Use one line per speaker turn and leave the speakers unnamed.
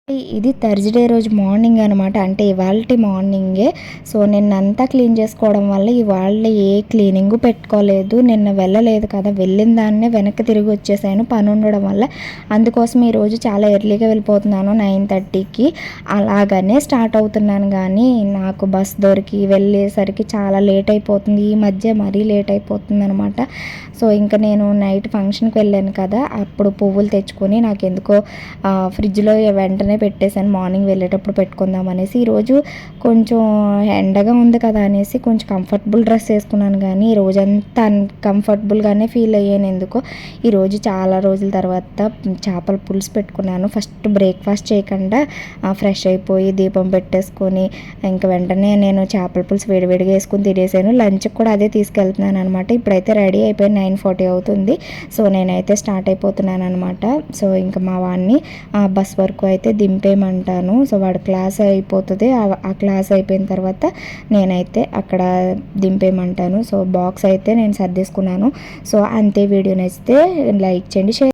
ఇది థర్స్‌డే రోజు మార్నింగ్ అనమాట. అంటే ఇవాల్టి మార్నింగే. సో, నిన్నంతా క్లీన్ చేసుకోవడం వల్ల ఇవాళ ఏ క్లీనింగు పెట్టుకోలేదు. నిన్న వెళ్ళలేదు కదా! వెళ్ళిన దాన్నే వెనక్కి తిరిగి వచ్చేసాను పనుండడం వల్ల. అందుకోసం ఈరోజు చాలా ఎర్లీగా వెళ్ళిపోతున్నాను 9:30కి. అలాగనే స్టార్ట్ అవుతున్నాను గానీ, నాకు బస్ దొరికి వెళ్ళేసరికి చాలా లేట్ అయిపోతుంది. ఈ మధ్య మరీ లేట్ అయిపోతుందనమాట. సో, ఇంక నేను నైట్ ఫంక్షన్‌కి వెళ్ళాను కదా! అప్పుడు పువ్వులు తెచ్చుకొని నాకెందుకో ఫ్రిడ్జ్‌లో వెంటనే పెట్టేశాను. మార్నింగ్ వెళ్ళేటప్పుడు పెట్టుకుందాం అనేసి. ఈరోజు కొంచెం ఎండగా ఉంది కదా అనేసి కొంచెం కంఫర్టబుల్ డ్రెస్ వేసుకున్నాను కానీ ఈ రోజంతా అన్‌కంఫర్టబుల్‌గానే ఫీల్ అయ్యాను ఎందుకో. ఈరోజు చాలా రోజుల తర్వాత చేపల పులుసు పెట్టుకున్నాను. ఫస్ట్ బ్రేక్‌ఫాస్ట్ చేయకుండా ఫ్రెష్ అయిపోయి దీపం పెట్టేసుకొని ఇంక వెంటనే నేను చేపల పులుసు వేడివేడిగా వేసుకొని తినేసాను. లంచ్‌కి కూడా అదే తీసుకెళ్తున్నాను అనమాట. ఇప్పుడైతే రెడీ అయిపోయి 9:40 అవుతుంది. సో, నేనైతే స్టార్ట్ అయిపోతున్నాను అనమాట. సో, ఇంకా మా వాడిని బస్ వరకు అయితే దింపేయమంటాను. సో, వాడు క్లాస్ అయిపోతుంది. ఆ క్లాస్ అయిపోయిన తర్వాత నేనైతే అక్కడ దింపేయమంటాను. సో, బాక్స్ అయితే నేను సర్దేసుకున్నాను. సో, అంతే. వీడియో నచ్చితే లైక్ చేయండి, షేర్